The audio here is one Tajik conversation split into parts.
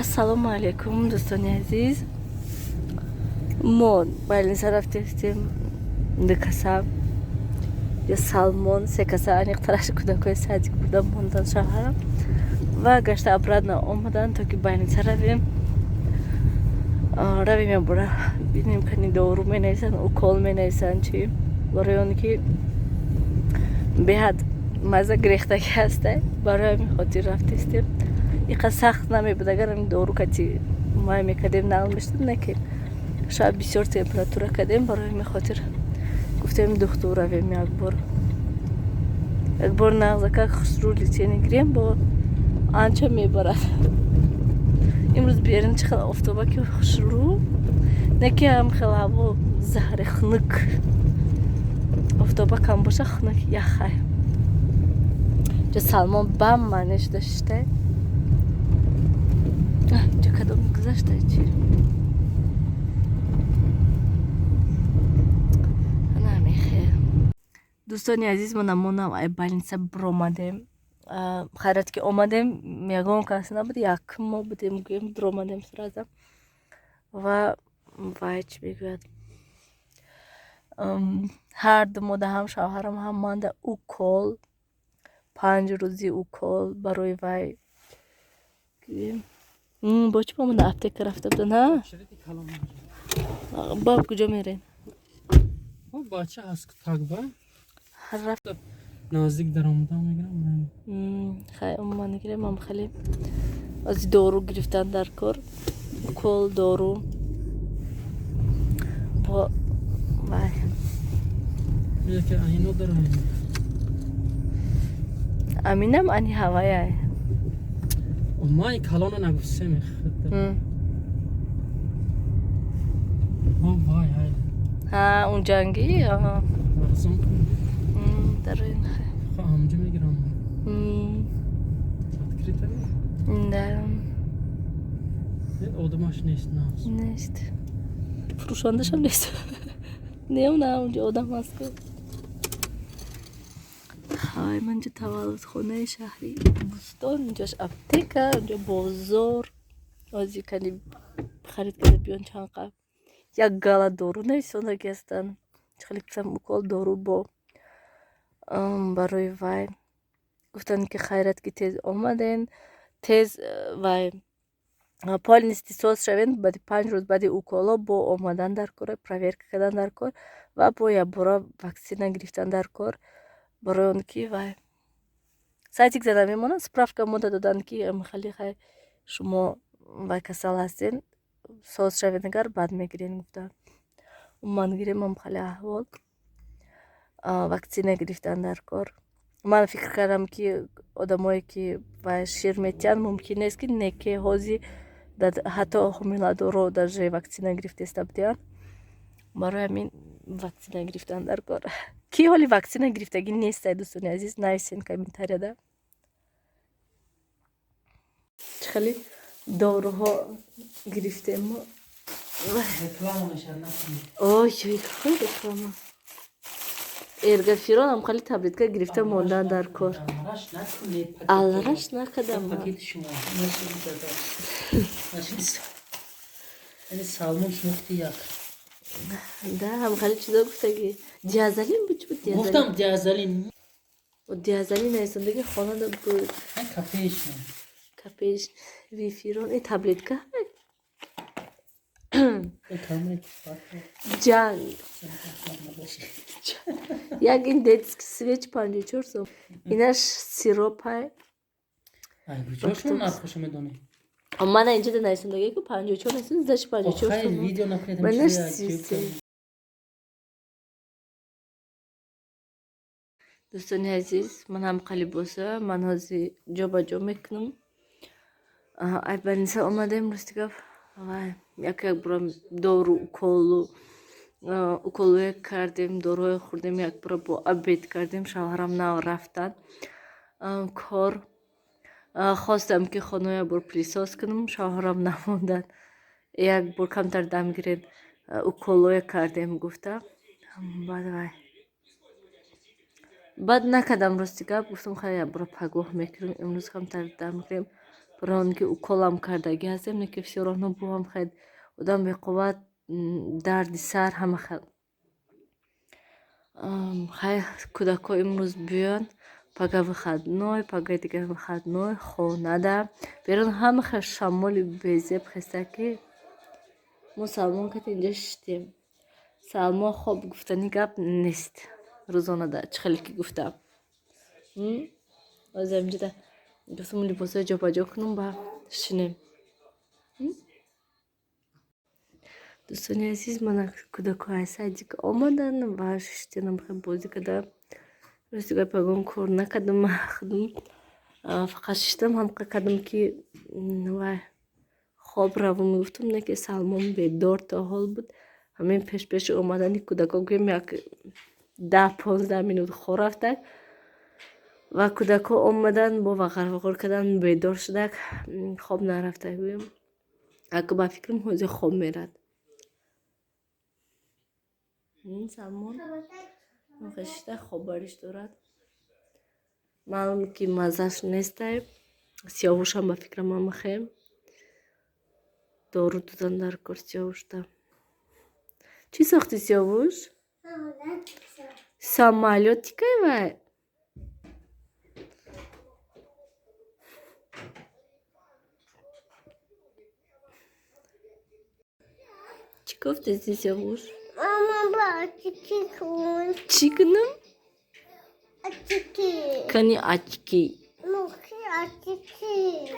ассалому алайкум дӯстони азиз. Мо байлинса рафтем дикаса я Салмон се каса аниқтараш кӯдакои садик буда мондан шавҳарам ва гашта обратно омадан то ки байлинса равем я бора бинем кани дору менависанд укол менависанд чи барои он ки беҳад маза гирехтагӣ ҳаста барои ҳамин хотир рафтистем. Иқа сахт намебуд агар ҳамин дору кати май мекардем нақл мешуд не ки шояд бисёр температура кардем барои ҳамин хотир гуфтем духтур равем як бор нағзака хусрӯ литини гирем бо анча мебарад. имрӯз биёрин чӣ хел офтоба ки хушрӯ не ки ҳам хел ҳаво заҳри хунук офтоба кам боша хунук яхай ҷо Салмон бам маънеш дошта ҷо кадом гузашта чи намехе. Дӯстони азиз мо намонам ай байлинса биромадем хайрат ки омадем ягон кас набуд як мо будем гӯем биромадем сразу ва вай чӣ мегӯяд ҳар ду мода ҳам шавҳарам ҳам манда укол 5 рӯзи укол барои вай гӯем. Бо чӣ бомада аптека рафта буданд ҳа боб куҷо мерем бача ҳаст такба рафт наздик даромада мегирам хай умуман гирем ам хеле аз дору гирифтан дар кор укол дору бо вай яке айно дарам аминам ани ҳаваяй май калона нагуфсем вай ҳай ҳа он ҷанги разум дароин амҷо мегирам открита да одамаш нест нест фурӯшандашам нест неона онҷо одам ҳаст ку ҳай манҷо таваллудхонаи шаҳри бӯстон инҷош аптека онҷо бозор ози кани харид карда биён чанд қаб як гала дору нависондаги ҳастанд чӣ хеле гуфтам укол дору бо барои вай гуфтанд ки хайрат ки тез омаден тез вай полнисти соз шавен баъди 5 рӯз баъди уколо бо омадан дар кор проверка кардан дар кор ва бо якбора ваксина гирифтан дар кор барои он ки вай сайтик зада мемонад справка мода доданд ки хали хай шумо вай касал ҳастен соз шавен агар баъд мегирен гуфтанд умуман гирем ам хали аҳвол ваксина гирифтан дар кор. Ман фикр кардам ки одамое ки вай шир метиҳанд мумкин нест ки неке ҳози ҳатто ҳомиладоро даже ваксина гирифтеста будианд барои ҳамин ваксина гирифтан дар кор. Ки ҳоли ваксина гирифтагӣ нестай дӯстони азиз нависен комментарияда чӣ хели доруҳо гирифтем мо ой реклама эргафиронам хали таблетка гирифта мондан дар кор алраш накадам Салмон шнухти як да ҳам хали чизо гуфтаги диазалин буд чӣ буд гуфтам диазалин диазалин нависондаги хонада буд капеш вифирон и таблетка ҷанг як ин детский свеч 54 сом инаш сиропай мана инҷода нависондаги ку 54 нест даши 54 сом манаш 33. Дӯстони азиз ман ҳам қалибоса ман ҳозир ҷобаҷо мекунам ай балинса омадем ростигап вай як бора дору уколуе кардем доруҳое хӯрдем як бора бо обед кардем шавҳарам нав рафтан кор хостам ки хонаро як бор присоз кунам шавҳарам намонданд як бор камтар дам гирен уколуе кардем гуфта баъд вай баъд накардам рости гап гуфтам хай як бора пагоҳ мекунам имрӯз камтар дам гирем برای آنکه уколам кардагӣ ҳастем, не ки всё равно бувам хеле одам беқувват, дарди сар, ҳама хел. Хай кӯдако имрӯз биён пага выходной, пага дигар выходной, хонада берун, ҳама хел шамоли безеб хеста ки мо Салмон кати инҷа шиштем. Салмон хоб гуфтани гап нест. Рӯзонада чӣ хеле ки гуфтам. Оза инҷода гуфтам либосҳои ҷобаҷо кунам ба шинем. Дӯстони азиз, мана кӯдако аз садика омадан ва шиштенам хел бозӣ карда. Рости гап ягон кор накардам, махдум фақат шиштам ҳамқа кардам ки вай хоб равам. Мегуфтам не ки Салмон бедор то ҳол буд. Ҳамин пеш-пеши омадани кӯдако гӯем як 10-15 минут хо рафтак ва кӯдако омадан бо вағар кардан бедор шудак, хоб нарафтак. гӯем ако ба фикрам ҳозир хоб мерад. Салмон хешта хоб бариш дорад. Маълум ки маззаш нестай. Сиёвушам ба фикрам махем. Дору додан дар кор Сиёвушда. Чӣ сохти Сиёвуш? Самолётикай вай. Чӣ гуфти Сиёвуш? Мама, ба очки кун. Чӣ кунам? Очки. Кани очки. Мухи очки.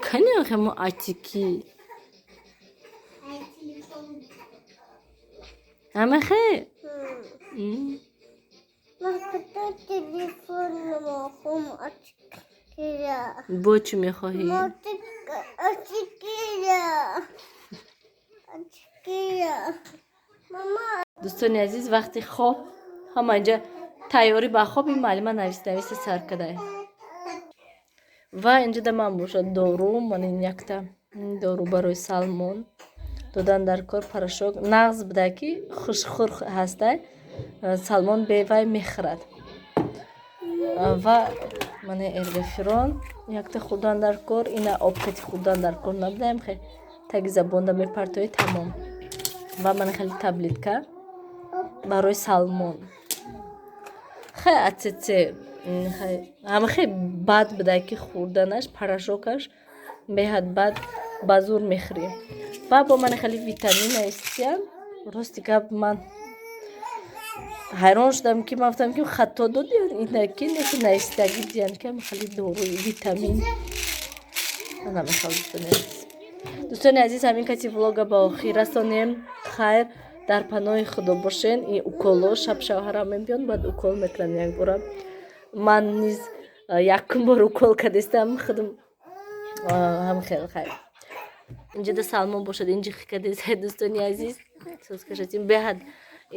Кани охе мо очки. Ҳамахе? Махта телефон мохум очкия. Бо чӣ мехоҳӣ? Очкия. Очкия. Мама. Дӯстони азиз, вақти хоб ҳама инҷа тайёрӣ ба хоб ин маълима нависа сар кадай. Ва инҷода ман бошад дору, ман ин якта дору барои Салмон додан дар кор. Порошок нағз буда ки хушхӯр ҳастай. Салмон бевай мехӯрад. Ва мана эргафирон якта хурдан дар кор. Ина обкати хурдан дар кор набудаем, хе таги забонда мепартои тамом. Ва мана хеле таблетка барои Салмон. Хай атсеце ҳама хе бад буда ки хурданаш, порошокаш беҳад бад, ба зур мехӯрем. Ва бо мана хеле витамина истиям. Рости гап ман ҳайрон шудам ки ман гуфтам ки хато додиён ина ки не ки наистагӣ диям ки ҳама хеле доруи витамин. Ман намехоҳам дӯстони азиз, ҳамин кати влога ба охир расонем. Хайр, дар паноҳи худо бошен. Ин уколо шаб шавҳарам мебиён, баъд укол мекунам якбора. Ман низ якум бор укол кардистам худам. Ҳама хеле хайр. Инҷода Салмон бошад инҷиқ кардистам дӯстони азиз. Соскашатим беҳад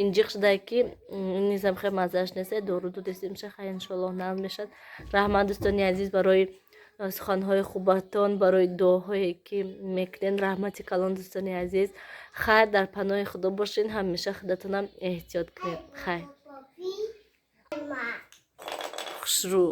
инҷиқ шуда ки низам хеле маззааш нестай. Дору додистем ша хай иншоаллоҳ навм мешад. Раҳмат дӯстони азиз барои суханҳои хубатон, барои дуоҳое ки мекунен. Раҳмати калон дӯстони азиз. Хайр, дар паноҳи худо бошен. Ҳамеша худатонам эҳтиёт кунед. Хайр. Хушрӯ.